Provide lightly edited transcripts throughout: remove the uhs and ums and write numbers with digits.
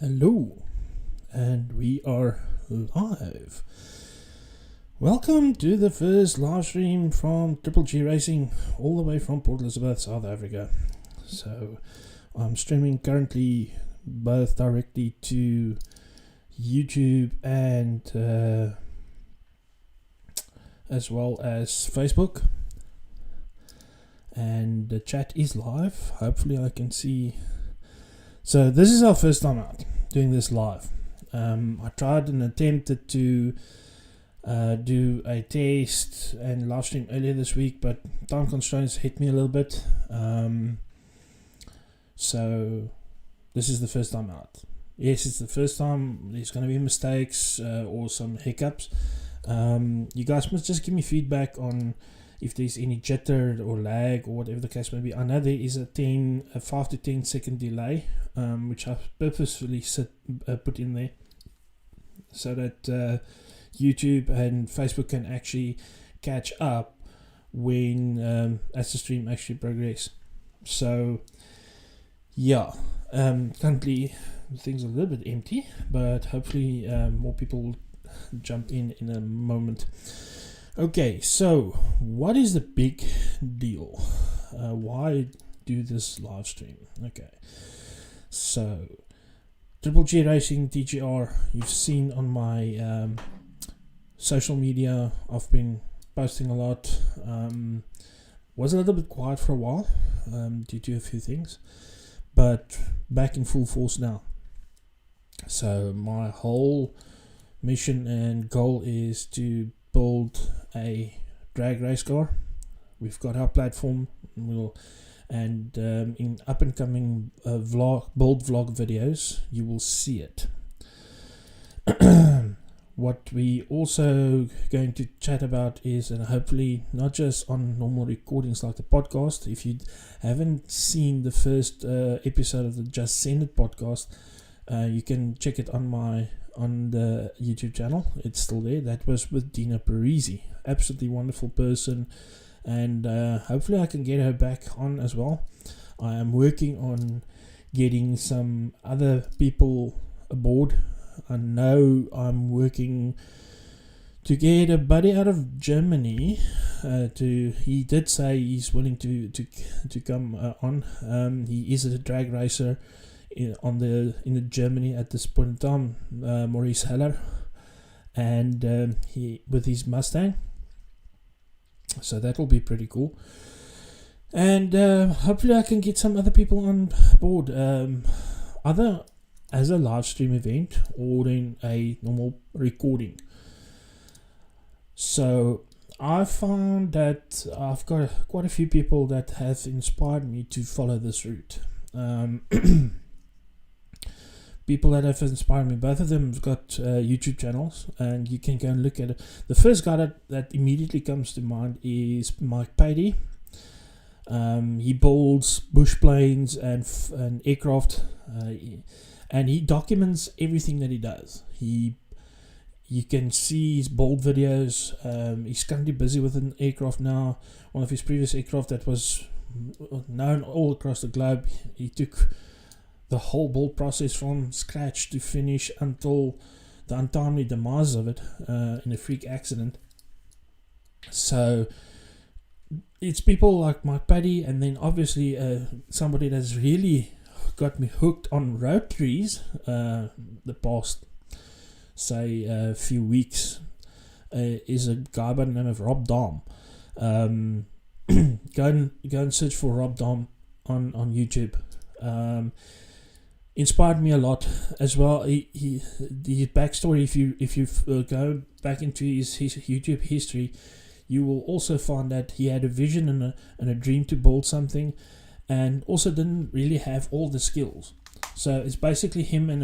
Hello, and we are live. Welcome to the first live stream from Triple G Racing, all the way from Port Elizabeth, South Africa. So, I'm streaming currently both directly to YouTube and as well as Facebook. And the chat is live. Hopefully I can see. So this is our first time out doing this live. I tried and attempted to do a test and live stream earlier this week, but time constraints hit me a little bit. So this is the first time out. Yes, it's the first time. There's going to be mistakes or some hiccups. You guys must just give me feedback on if there's any jitter or lag or whatever the case may be. I know there is a 5 to 10 second delay, which I've purposefully put in there so that YouTube and Facebook can actually catch up when as the stream actually progress. So yeah, currently things are a little bit empty, but hopefully more people will jump in a moment. Okay, so what is the big deal? Why do this live stream? Okay, so Triple G Racing TGR, you've seen on my social media, I've been posting a lot. Was a little bit quiet for a while due to a few things, but back in full force now. So my whole mission and goal is to build a drag race car. We've got our platform, and in up and coming build vlog videos you will see it. What we also going to chat about is, and hopefully not just on normal recordings like the podcast, if you haven't seen the first episode of the Just Send It podcast, you can check it on the YouTube channel. It's still there. That was with Dina Parisi, absolutely wonderful person, and hopefully I can get her back on as well. I am working on getting some other people aboard. I know I'm working to get a buddy out of Germany. He did say he's willing to come on. He is a drag racer in the Germany at this point in time, Maurice Heller, and he with his Mustang. So that will be pretty cool, and hopefully I can get some other people on board, either as a live stream event or in a normal recording. So I found that I've got quite a few people that have inspired me to follow this route. People that have inspired me, both of them have got YouTube channels, and you can go and look at it. The first guy that immediately comes to mind is Mike Patey. He builds bush planes and aircraft, and he documents everything that he does. You can see his build videos. He's currently busy with an aircraft now, one of his previous aircraft that was known all across the globe. He took the whole build process from scratch to finish until the untimely demise of it in a freak accident. So it's people like Mike Paddy, and then obviously somebody that's really got me hooked on rotaries the past, say, few weeks, is a guy by the name of Rob Dahm. Go and search for Rob Dahm on YouTube. Inspired me a lot as well. His backstory, if you go back into his YouTube history, you will also find that he had a vision and a dream to build something, and also didn't really have all the skills. So it's basically him and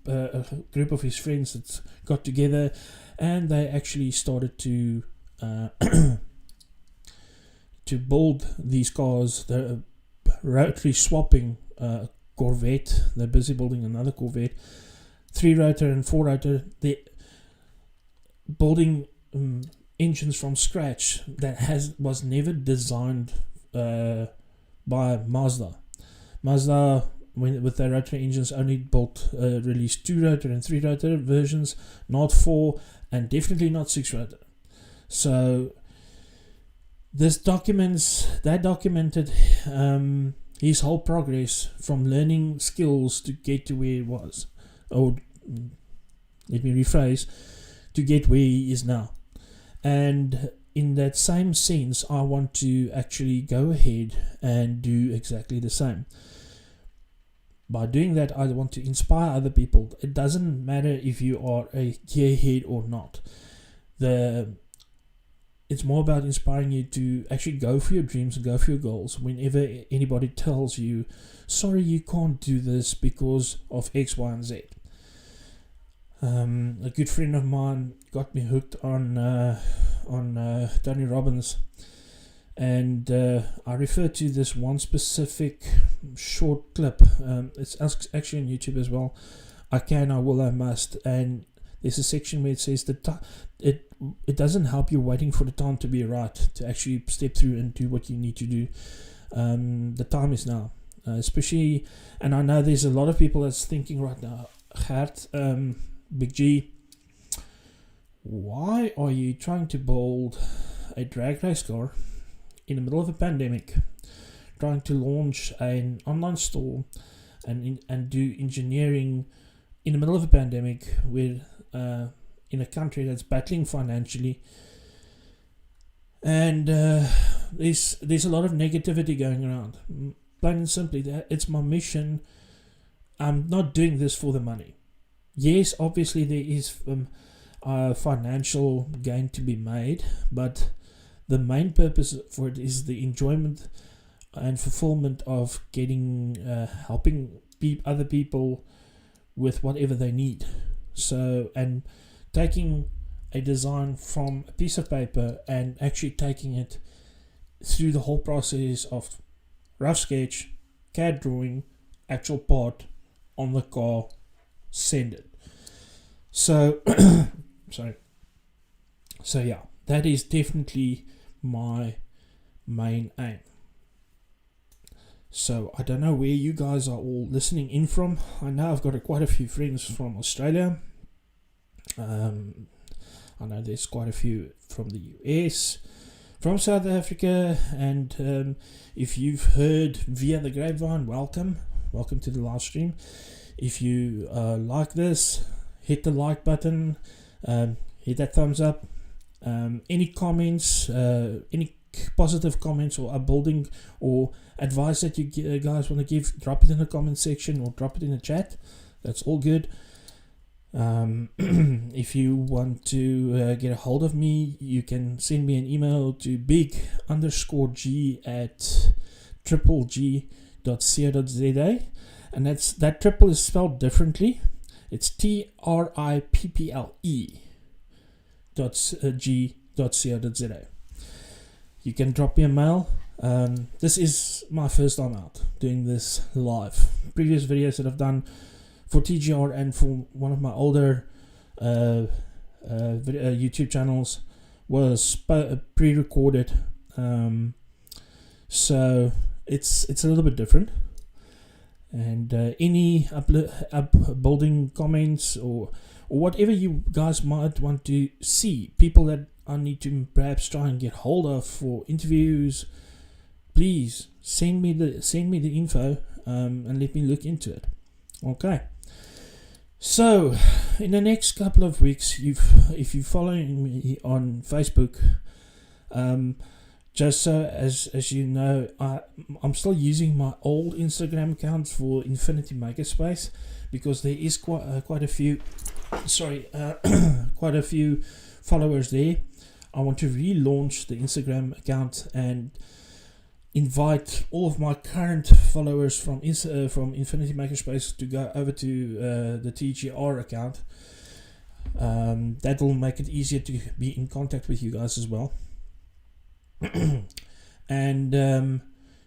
a group of his friends that got together, and they actually started to to build these cars. They're rotary swapping Corvette. They're busy building another Corvette, 3-rotor and 4-rotor. They're building engines from scratch that was never designed by Mazda. Mazda with their rotary engines only released 2 rotor and 3 rotor versions, not 4, and definitely not 6 rotor. So that documented his whole progress from learning skills to get to where he was, or let me rephrase, to get where he is now. And in that same sense, I want to actually go ahead and do exactly the same. By doing that, I want to inspire other people. It doesn't matter if you are a gearhead or not. It's more about inspiring you to actually go for your dreams and go for your goals. Whenever anybody tells you, sorry, you can't do this because of X, Y, and Z. A good friend of mine got me hooked on Tony Robbins, and I refer to this one specific short clip. It's actually on YouTube as well. I can, I will, I must. And there's a section where it says that it doesn't help you waiting for the time to be right to actually step through and do what you need to do. The time is now, especially, and I know there's a lot of people that's thinking right now, Gert, Big G, why are you trying to build a drag race car in the middle of a pandemic, trying to launch an online store and do engineering in the middle of a pandemic with in a country that's battling financially, and there's a lot of negativity going around. Plain and simply, it's my mission. I'm not doing this for the money. Yes, obviously there is financial gain to be made, but the main purpose for it is the enjoyment and fulfillment of helping other people with whatever they need. So, and taking a design from a piece of paper and actually taking it through the whole process of rough sketch, CAD drawing, actual part on the car, send it. So, sorry. So yeah, that is definitely my main aim. So I don't know where you guys are all listening in from. I know I've got quite a few friends from Australia. I know there's quite a few from the US, from South Africa, and if you've heard via the grapevine, welcome to the live stream. If you like this, hit the like button, hit that thumbs up. Any comments, any positive comments or building or advice that you guys want to give, drop it in the comment section or drop it in the chat. That's all good. If you want to get a hold of me, you can send me an email to big_g@trippleg.co.za, and that triple is spelled differently. It's TRIPPLE.g.co.za. You can drop me a mail. This is my first time out doing this live. Previous videos that I've done for TGR and for one of my older YouTube channels was pre-recorded, so it's a little bit different. And any building comments or whatever you guys might want to see, people that I need to perhaps try and get hold of for interviews, please send me the info and let me look into it. Okay. So, in the next couple of weeks, if you're following me on Facebook, just so as you know, I'm still using my old Instagram account for Infinity Makerspace because there is quite a few followers there. I want to relaunch the Instagram account and invite all of my current followers from Infinity Makerspace to go over to the TGR account. That will make it easier to be in contact with you guys as well. And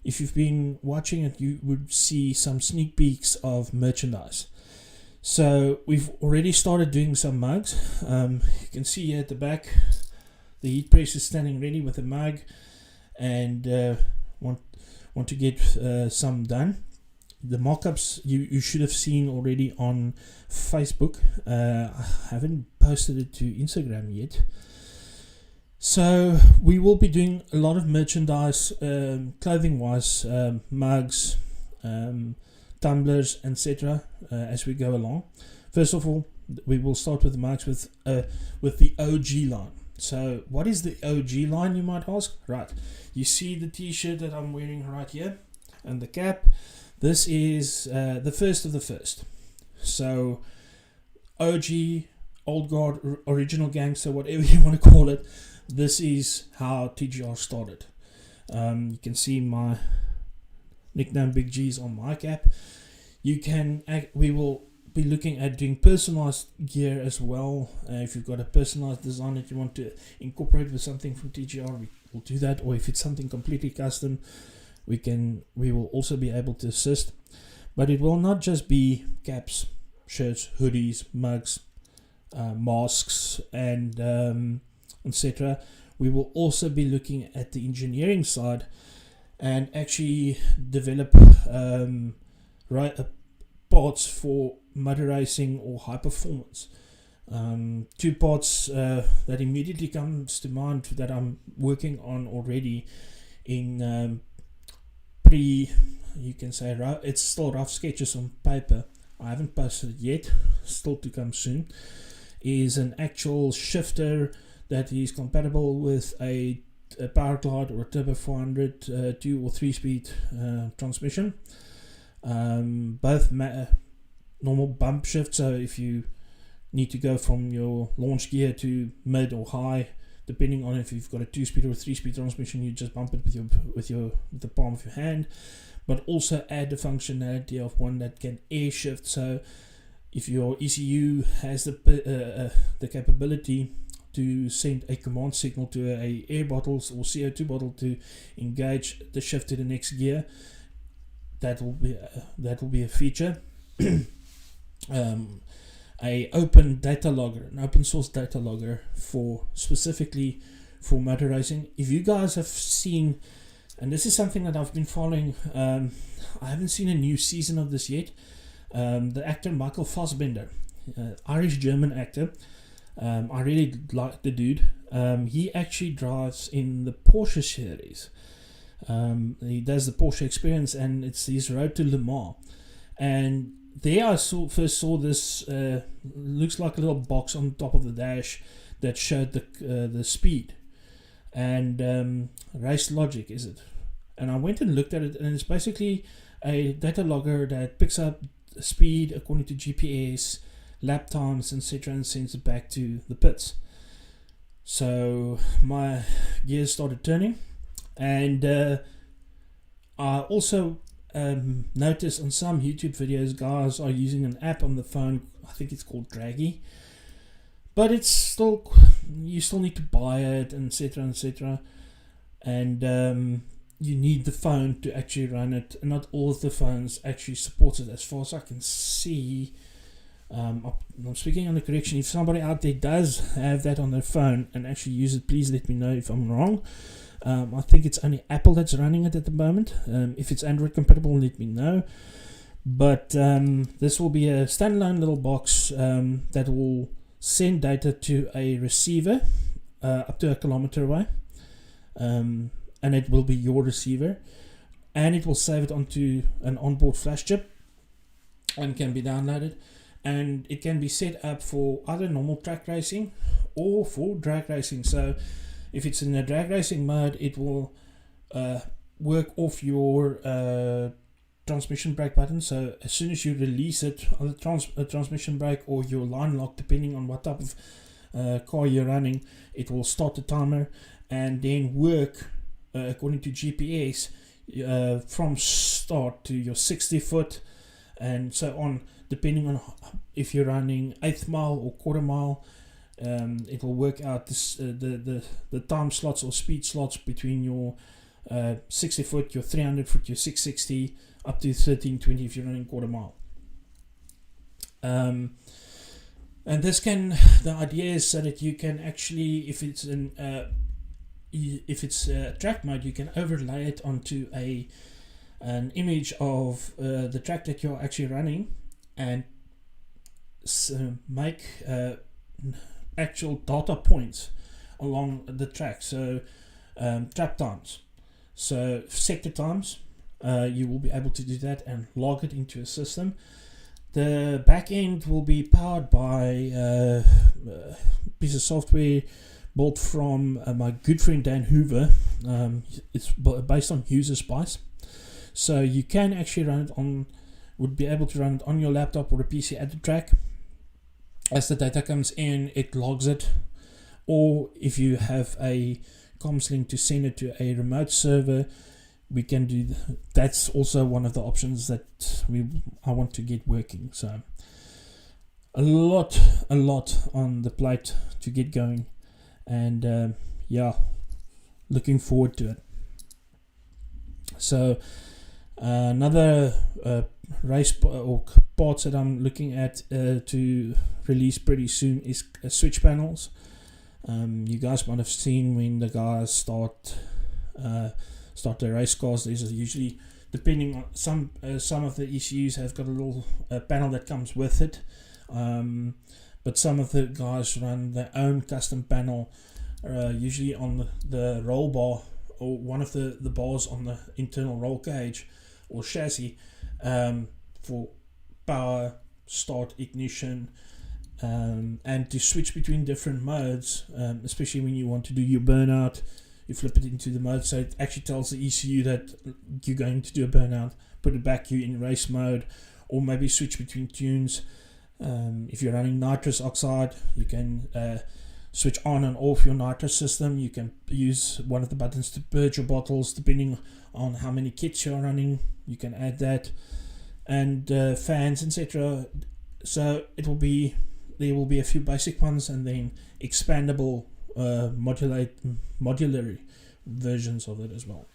if you've been watching it, you would see some sneak peeks of merchandise. So we've already started doing some mugs. You can see here at the back, the heat press is standing ready with a mug, and want to get some done. the mock-ups you should have seen already on Facebook. I haven't posted it to Instagram yet. So we will be doing a lot of merchandise, clothing wise, mugs, tumblers, etc. As we go along. First of all, we will start with the mugs with the OG line. So what is the OG line, you might ask? Right, you see the t-shirt that I'm wearing right here and the cap. This is the first of the first. So OG, old guard, original gangster, whatever you want to call it. This is how TGR started. You can see my nickname Big G's on my cap. We will be looking at doing personalized gear as well. If you've got a personalized design that you want to incorporate with something from TGR, we will do that. Or if it's something completely custom, we will also be able to assist. But it will not just be caps, shirts, hoodies, mugs, masks, and etc. We will also be looking at the engineering side and actually develop parts for motor racing or high performance. Two parts that immediately comes to mind that I'm working on already in you can say it's still rough sketches on paper. I haven't posted it yet, still to come soon. Is an actual shifter that is compatible with a Power Glide or a Turbo 400 2 or 3 speed transmission. Both normal bump shift, so if you need to go from your launch gear to mid or high, depending on if you've got a 2-speed or a 3-speed transmission, you just bump it with the palm of your hand. But also add the functionality of one that can air shift, so if your ECU has the capability to send a command signal to a air bottles or CO2 bottle to engage the shift to the next gear, that will be a feature. A open data logger, an open source data logger specifically for motor racing. If you guys have seen, and this is something that I've been following, I haven't seen a new season of this yet. The actor Michael Fassbender, Irish-German actor. I really like the dude. He actually drives in the Porsche series. He does the Porsche Experience, and it's his road to Le Mans. And there I first saw this. Looks like a little box on top of the dash that showed the speed and race logic, is it? And I went and looked at it, and it's basically a data logger that picks up speed according to GPS, lap times, etc., and sends it back to the pits. So my gears started turning, and I also noticed on some YouTube videos guys are using an app on the phone. I think it's called Draggy, but it's still, you still need to buy it, etc., etc., and you need the phone to actually run it, and not all of the phones actually support it as far as I can see. I'm speaking on the correction. If somebody out there does have that on their phone and actually use it, please let me know if I'm wrong. I think it's only Apple that's running it at the moment. If it's Android compatible, let me know. But this will be a standalone little box that will send data to a receiver up to 1 kilometer away, and it will be your receiver, and it will save it onto an onboard flash chip and can be downloaded. And it can be set up for either normal track racing or for drag racing. So if it's in a drag racing mode, it will work off your transmission brake button. So as soon as you release it on the transmission brake or your line lock, depending on what type of car you're running, it will start the timer and then work according to GPS from start to your 60 foot and so on. Depending on if you're running 1/8 mile or 1/4 mile, it will work out this, the time slots or speed slots between your 60 foot, your 300 foot, your 660, up to 1320 if you're running 1/4 mile. And the idea is so that you can actually, if it's track mode, you can overlay it onto a an image of the track that you're actually running, and make actual data points along the track. So trap times, so sector times, you will be able to do that and log it into a system. The back end will be powered by a piece of software built from my good friend Dan Hoover. It's based on User Spice, so you can actually run it on, would be able to run it on your laptop or a PC at the track. As the data comes in, it logs it, or if you have a comms link to send it to a remote server, we can do that's also one of the options that I want to get working. So a lot on the plate to get going, and yeah, looking forward to it. So another race or parts that I'm looking at to release pretty soon is switch panels. You guys might have seen when the guys start their race cars, there's usually, depending on some of the ECUs have got a little panel that comes with it, but some of the guys run their own custom panel, usually on the roll bar or one of the bars on the internal roll cage or chassis, for power, start, ignition, and to switch between different modes, especially when you want to do your burnout. You flip it into the mode, so it actually tells the ECU that you're going to do a burnout, put it back, you in race mode, or maybe switch between tunes. If you're running nitrous oxide, you can switch on and off your nitrous system. You can use one of the buttons to purge your bottles, depending on how many kits you're running. You can add that, and fans, etc. So there will be a few basic ones, and then expandable modular versions of it as well.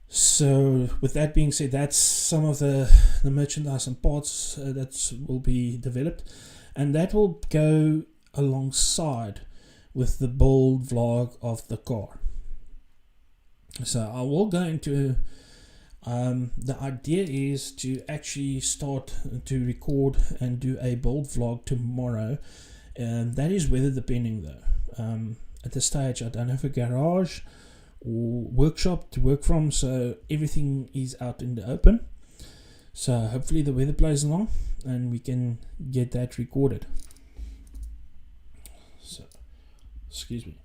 So with that being said, that's some of the merchandise and parts that will be developed, and that will go alongside with the build vlog of the car. So I will go into the idea is to actually start to record and do a build vlog tomorrow. That is weather depending though. At this stage I don't have a garage or workshop to work from, so everything is out in the open. So hopefully the weather plays along and we can get that recorded. So, excuse me.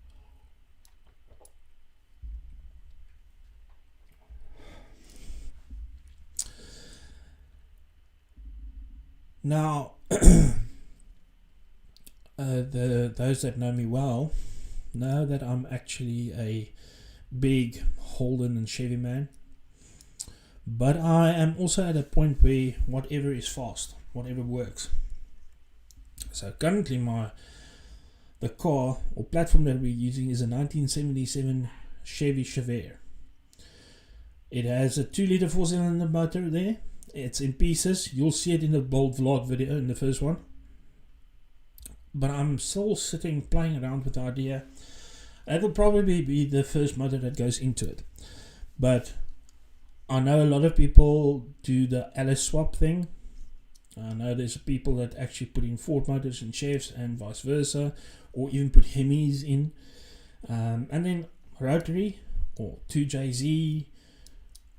Now, those that know me well know that I'm actually a big Holden and Chevy man, but I am also at a point where whatever is fast, whatever works. So currently the car or platform that we're using is a 1977 Chevy Chevelle. It has a 2-liter 4-cylinder motor there. It's in pieces. You'll see it in the build vlog video in the first one. But I'm still sitting playing around with the idea. That will probably be the first motor that goes into it. But I know a lot of people do the LS swap thing. I know there's people that actually put in Ford motors and Chevs and vice versa, or even put Hemis in. And then rotary or 2JZ,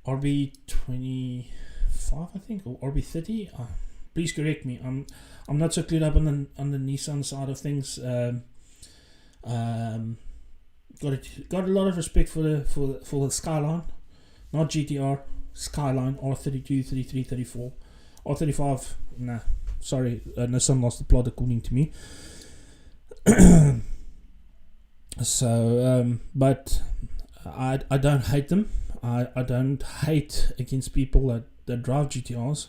RB25 I think, or RB30. Please correct me. I'm not so cleared up on the Nissan side of things. Got a lot of respect for the Skyline, not GTR, Skyline, R32, 33, 34, R35. Nah, sorry, Nissan lost the plot according to me. So, but I don't hate them. I don't hate against people that drive GTRs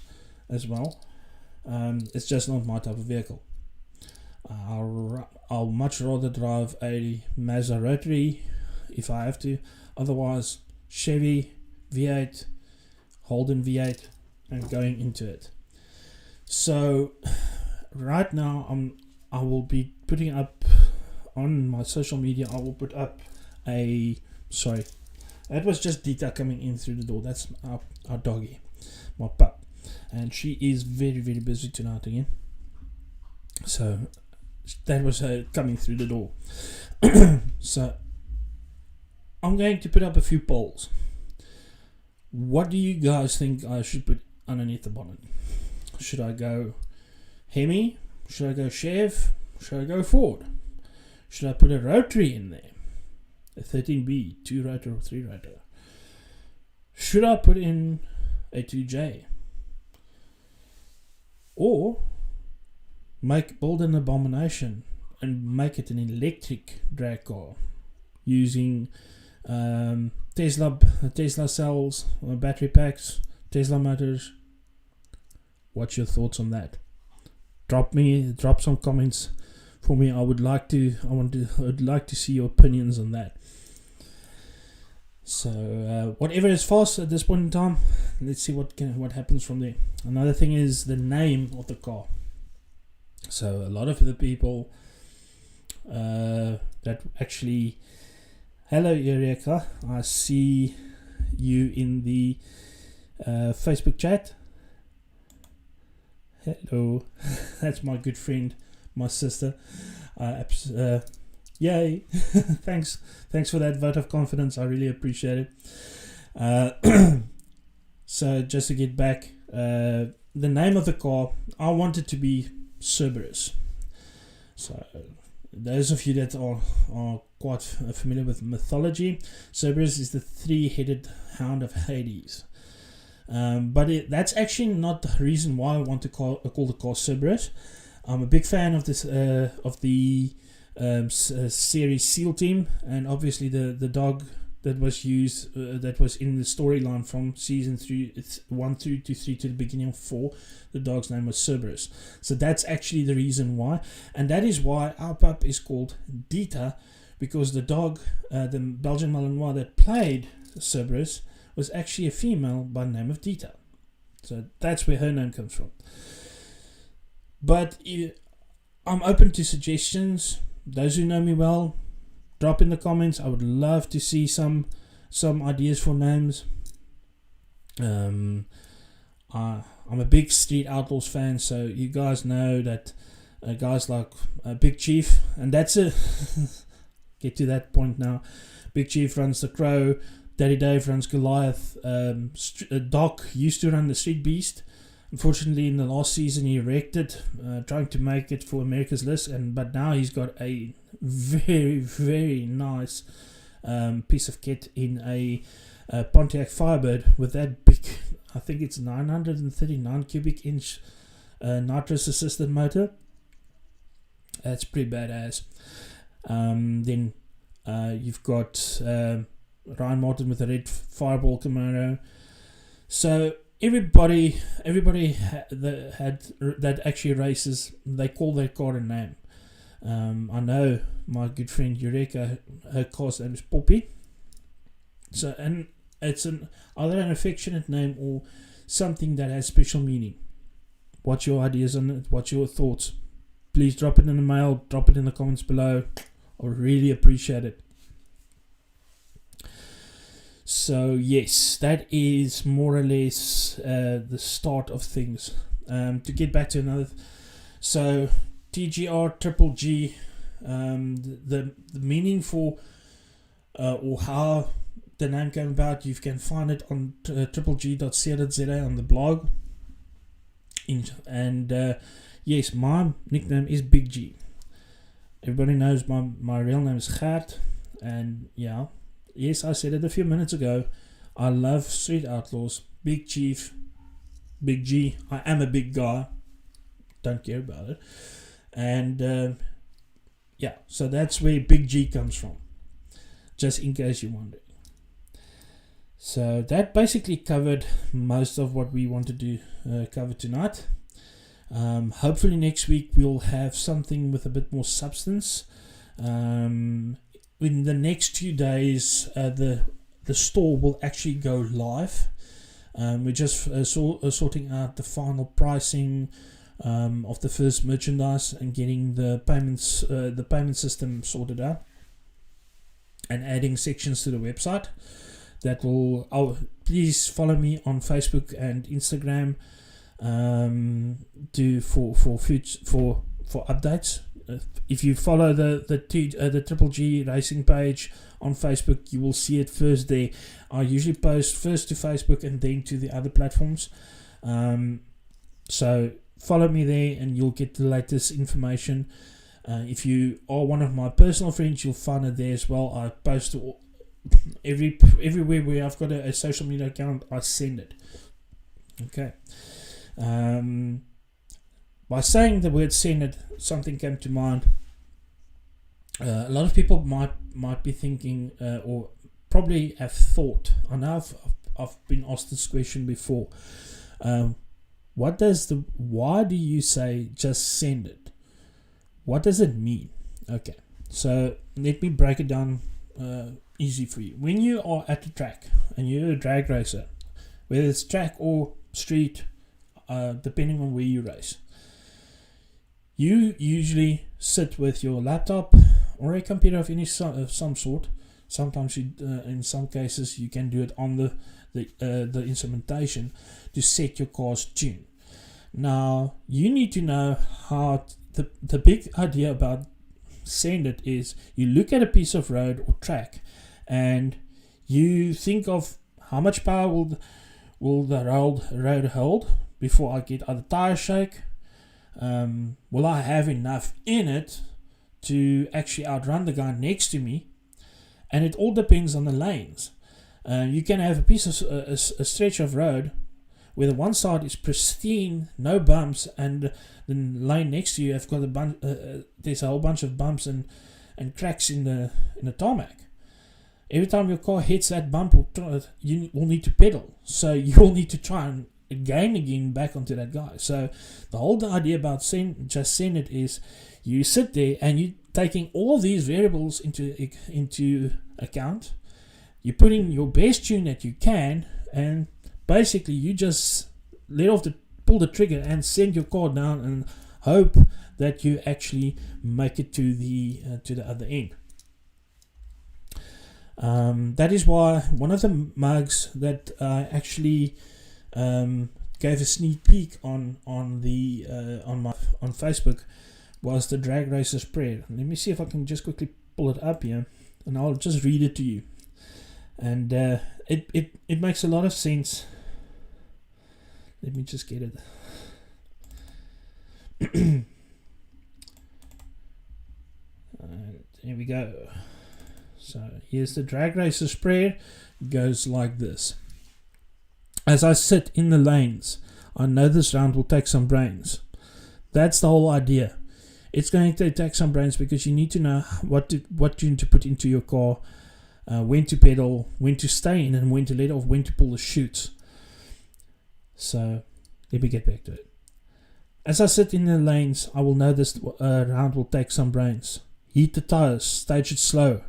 as well. It's just not my type of vehicle. I'll much rather drive a Mazda rotary if I have to. Otherwise, Chevy V8, Holden V8, and going into it. So right now I will be putting up on my social media. I will put up a That was just Dita coming in through the door. That's our doggy, my pup. And she is very, very busy tonight again. So that was her coming through the door. So I'm going to put up a few polls. What do you guys think I should put underneath the bonnet? Should I go Hemi? Should I go Chev? Should I go Ford? Should I put a rotary in there? A 13B, 2-rotor or 3-rotor? Should I put in a 2J? Or build an abomination and make it an electric drag car using Tesla cells, battery packs, Tesla motors? What's your thoughts on that? Drop some comments for me. I'd like to see your opinions on that. So whatever is fast at this point in time, let's see what happens from there. Another thing is the name of the car. So a lot of the people that actually, hello Eureka, I see you in the Facebook chat. Hello, that's my good friend, my sister. Yay! Thanks for that vote of confidence. I really appreciate it. So just to get back, the name of the car, I want it to be Cerberus. So those of you that are quite familiar with mythology, Cerberus is the 3-headed hound of Hades. But that's actually not the reason why I want to call the car Cerberus. I'm a big fan of this of the series SEAL Team, and obviously the dog that was used that was in the storyline from season 1 through to 3 to the beginning of 4. The dog's name was Cerberus. So that's actually the reason why, and that is why our pup is called Dita, because the dog, the Belgian Malinois that played Cerberus, was actually a female by the name of Dita. So that's where her name comes from. But I'm open to suggestions. Those who know me well, drop in the comments. I would love to see some ideas for names. I'm a big Street Outlaws fan, so you guys know that guys like Big Chief, and that's a get to that point now. Big Chief runs the Crow. Daddy Dave runs Goliath. Doc used to run the Street Beast. Unfortunately, in the last season, he wrecked it, trying to make it for America's List. But now he's got a very, very nice piece of kit in a Pontiac Firebird with that big, I think it's 939 cubic inch nitrous assisted motor. That's pretty badass. Then you've got Ryan Martin with a red Fireball Camaro. So everybody that actually races, they call their car a name. I know my good friend Eureka, her car's name is Poppy. So, and it's either an affectionate name or something that has special meaning. What's your ideas on it? What's your thoughts? Please drop it in the mail, drop it in the comments below. I would really appreciate it. So yes, that is more or less the start of things. To get back to another, so TGR Triple G, the meaning for or how the name came about, you can find it on tripleg.co.za on the blog. And yes, my nickname is Big G. Everybody knows my real name is Gert, and yeah. Yes, I said it a few minutes ago. I love Street Outlaws, Big Chief, Big G. I am a big guy. Don't care about it. And yeah, so that's where Big G comes from. Just in case you're wondering. So that basically covered most of what we wanted to cover tonight. Hopefully next week we'll have something with a bit more substance. In the next 2 days, the store will actually go live. We're just sorting out the final pricing of the first merchandise and getting the payment system sorted out, and adding sections to the website. that will. Please follow me on Facebook and Instagram. For updates. If you follow the Triple G Racing page on Facebook, you will see it first there. I usually post first to Facebook and then to the other platforms. So follow me there and you'll get the latest information. If you are one of my personal friends, you'll find it there as well. I post everywhere where I've got a social media account, I send it. Okay. By saying the word send it, something came to mind. A lot of people might be thinking, or probably have thought, I know I've been asked this question before. Why do you say just send it? What does it mean? Okay, so let me break it down easy for you. When you are at the track and you're a drag racer, whether it's track or street, depending on where you race, you usually sit with your laptop or a computer of some sort. Sometimes in some cases you can do it on the instrumentation to set your car's tune. Now you need to know how the big idea about send it is you look at a piece of road or track and you think of how much power will the road hold before I get other tire shake. Will I have enough in it to actually outrun the guy next to me? And it all depends on the lanes. You can have a piece of a stretch of road where the one side is pristine, no bumps, and the lane next to you have got there's a whole bunch of bumps and cracks in the tarmac. Every time your car hits that bump, you will need to pedal. So you will need to try and again back onto that guy. So the whole idea about just send it is you sit there and you're taking all these variables into account. You're putting your best tune that you can, and basically you just pull the trigger and send your car down and hope that you actually make it to the other end. That is why one of the mugs that I actually gave a sneak peek on Facebook was the Drag Racers Prayer. Let me see if I can just quickly pull it up here, and I'll just read it to you. And it makes a lot of sense. Let me just get it. Here we go. So here's the Drag Racers Prayer. It goes like this. As I sit in the lanes, I know this round will take some brains. That's the whole idea. It's going to take some brains because you need to know what tune to put into your car, when to pedal, when to stay in, and when to let off, when to pull the chutes. So let me get back to it. As I sit in the lanes, I will know this round will take some brains. Heat the tires, stage it slow.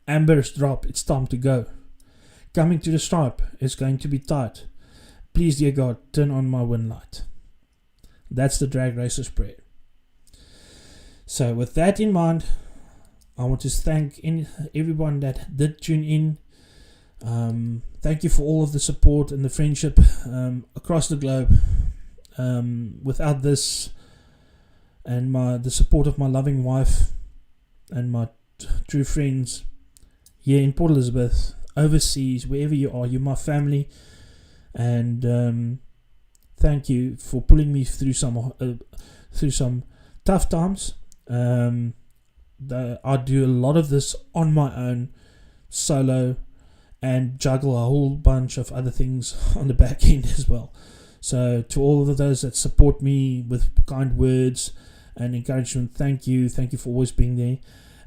Ambers drop, it's time to go. Coming to the stripe, it's going to be tight. Please, dear God, turn on my wind light. That's the Drag Racers Prayer. So with that in mind, I want to thank everyone that did tune in. Thank you for all of the support and the friendship across the globe. Without this and the support of my loving wife and my true friends here in Port Elizabeth, overseas, wherever you are, you're my family. And thank you for pulling me through some tough times. I do a lot of this on my own, solo, and juggle a whole bunch of other things on the back end as well. So to all of those that support me with kind words and encouragement, thank you for always being there,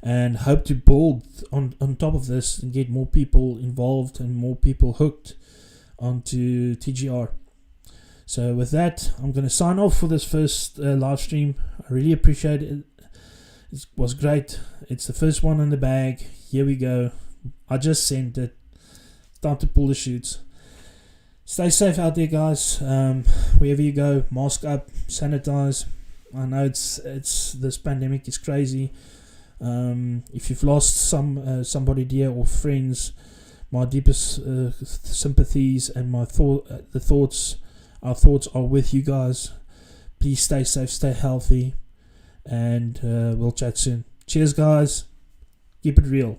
and hope to build on top of this and get more people involved and more people hooked onto TGR. So with that, I'm going to sign off for this first live stream. I really appreciate it. It was great. It's the first one in the bag. Here we go. I just sent it. Time to pull the chutes. Stay safe out there, guys. Wherever you go, mask up, sanitize. I know it's this pandemic is crazy. If you've lost somebody dear or friends, my deepest sympathies and our thoughts are with you guys. Please stay safe, stay healthy, and we'll chat soon. Cheers, guys. Keep it real.